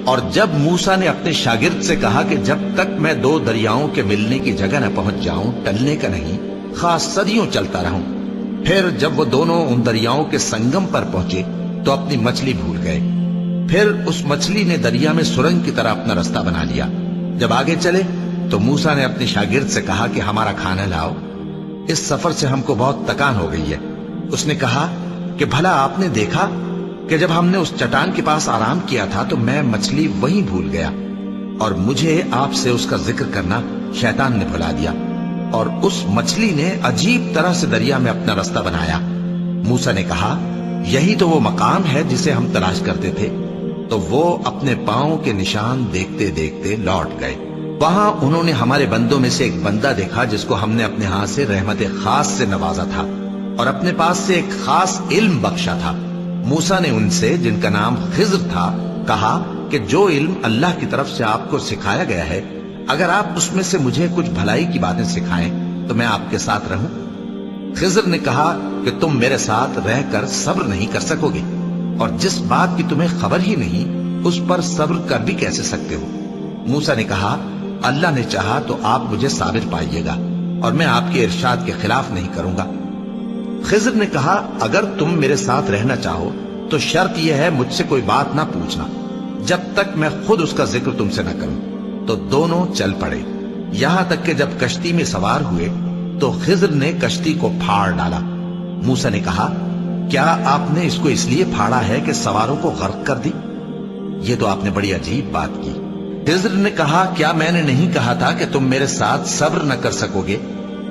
اور جب موسیٰ نے اپنے شاگرد سے کہا کہ جب تک میں دو دریاؤں کے ملنے کی جگہ نہ پہنچ جاؤں ٹلنے کا نہیں، خاص صدیوں چلتا رہوں۔ پھر جب وہ دونوں ان دریاؤں کے سنگم پر پہنچے تو اپنی مچھلی بھول گئے۔ پھر اس مچھلی نے دریا میں سرنگ کی طرح اپنا رستہ بنا لیا۔ جب آگے چلے تو موسیٰ نے اپنے شاگرد سے کہا کہ ہمارا کھانا لاؤ، اس سفر سے ہم کو بہت تکان ہو گئی ہے۔ اس نے کہا کہ بھلا آپ نے دیکھا کہ جب ہم نے اس چٹان کے پاس آرام کیا تھا تو میں مچھلی وہیں بھول گیا، اور مجھے آپ سے اس کا ذکر کرنا شیطان نے بھلا دیا، اور اس مچھلی نے عجیب طرح سے دریا میں اپنا رستہ بنایا۔ موسیٰ نے کہا یہی تو وہ مقام ہے جسے ہم تلاش کرتے تھے۔ تو وہ اپنے پاؤں کے نشان دیکھتے دیکھتے لوٹ گئے۔ وہاں انہوں نے ہمارے بندوں میں سے ایک بندہ دیکھا جس کو ہم نے اپنے ہاتھ سے رحمت خاص سے نوازا تھا اور اپنے پاس سے ایک خاص علم بخشا تھا۔ موسیٰ نے ان سے جن کا نام خضر تھا کہا کہ جو علم اللہ کی طرف سے آپ کو سکھایا گیا ہے، اگر آپ اس میں سے مجھے کچھ بھلائی کی باتیں سکھائیں تو میں آپ کے ساتھ رہوں۔ خضر نے کہا کہ تم میرے ساتھ رہ کر صبر نہیں کر سکو گے، اور جس بات کی تمہیں خبر ہی نہیں اس پر صبر کر بھی کیسے سکتے ہو؟ موسیٰ نے کہا اللہ نے چاہا تو آپ مجھے صابر پائیے گا، اور میں آپ کے ارشاد کے خلاف نہیں کروں گا۔ خضر نے کہا اگر تم میرے ساتھ رہنا چاہو تو شرط یہ ہے مجھ سے کوئی بات نہ پوچھنا جب تک میں خود اس کا ذکر تم سے نہ کروں۔ تو دونوں چل پڑے، یہاں تک کہ جب کشتی میں سوار ہوئے تو خضر نے کشتی کو پھاڑ ڈالا۔ موسیٰ نے کہا کیا آپ نے اس کو اس لیے پھاڑا ہے کہ سواروں کو غرق کر دی؟ یہ تو آپ نے بڑی عجیب بات کی۔ خضر نے کہا کیا میں نے نہیں کہا تھا کہ تم میرے ساتھ صبر نہ کر سکو گے؟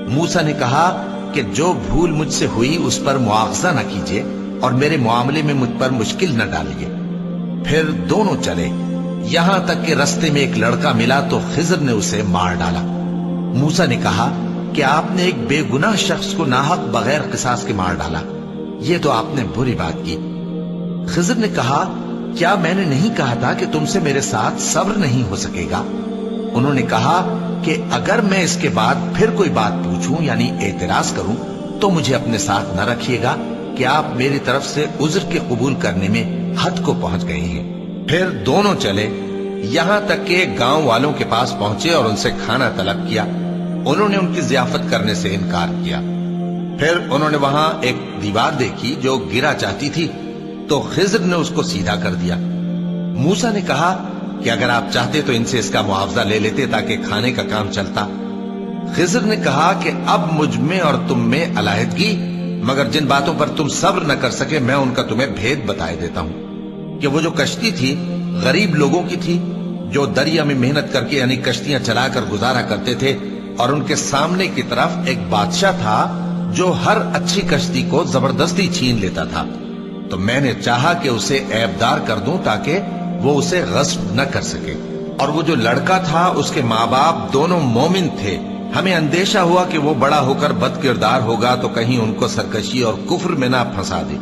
موسیٰ نے کہا کہ جو بھول مجھ سے ہوئی اس پر مواخذہ نہ کیجیے اور میرے معاملے میں مجھ پر مشکل نہ ڈالیے۔ پھر دونوں چلے، یہاں تک کہ رستے میں ایک لڑکا ملا تو خضر نے اسے مار ڈالا۔ موسیٰ نے کہا کہ آپ نے ایک بے گناہ شخص کو ناحق بغیر قصاص کے مار ڈالا، یہ تو آپ نے بری بات کی۔ خضر نے کہا کیا میں نے نہیں کہا تھا کہ تم سے میرے ساتھ صبر نہیں ہو سکے گا؟ انہوں نے کہا کہ اگر میں اس کے بعد پھر کوئی بات پوچھوں یعنی اعتراض کروں تو مجھے اپنے ساتھ نہ رکھیے گا کہ آپ میری طرف سے عذر کے قبول کرنے میں حد کو پہنچ گئے ہیں۔ پھر دونوں چلے، یہاں تک کہ گاؤں والوں کے پاس پہنچے اور ان سے کھانا طلب کیا۔ انہوں نے ان کی ضیافت کرنے سے انکار کیا۔ پھر انہوں نے وہاں ایک دیوار دیکھی جو گرا چاہتی تھی تو خضر نے اس کو سیدھا کر دیا۔ موسیٰ نے کہا کہ اگر آپ چاہتے تو ان سے اس کا معاوضہ لے لیتے تاکہ کھانے کا کام چلتا۔ خضر نے کہا کہ اب مجھ میں اور تم میں علیحدگی، مگر جن باتوں پر تم صبر نہ کر سکے میں ان کا تمہیں بھید بتائے دیتا ہوں کہ وہ جو کشتی تھی غریب لوگوں کی تھی جو دریا میں محنت کر کے یعنی کشتیاں چلا کر گزارا کرتے تھے، اور ان کے سامنے کی طرف ایک بادشاہ تھا جو ہر اچھی کشتی کو زبردستی چھین لیتا تھا۔ تو میں نے چاہا کہ اسے عیبدار کر دوں تاکہ وہ اسے غصب نہ کر سکے، اور وہ جو لڑکا تھا اس کے ماں باپ دونوں مومن تھے۔ ہمیں اندیشہ ہوا کہ وہ بڑا ہو کر بد کردار ہوگا تو کہیں ان کو سرکشی اور کفر میں نہ پھنسا دے،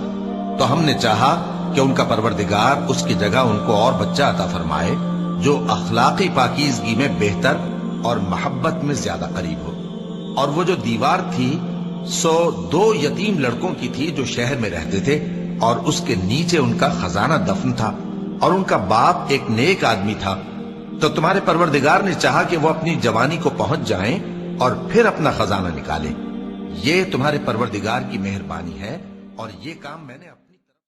تو ہم نے چاہا کہ ان کا پروردگار اس کی جگہ ان کو اور بچہ عطا فرمائے جو اخلاقی پاکیزگی میں بہتر اور محبت میں زیادہ قریب ہو۔ اور وہ جو دیوار تھی سو 2 یتیم لڑکوں کی تھی جو شہر میں رہتے تھے، اور اس کے نیچے ان کا خزانہ دفن تھا، اور ان کا باپ ایک نیک آدمی تھا۔ تو تمہارے پروردگار نے چاہا کہ وہ اپنی جوانی کو پہنچ جائیں اور پھر اپنا خزانہ نکالیں۔ یہ تمہارے پروردگار کی مہربانی ہے، اور یہ کام میں نے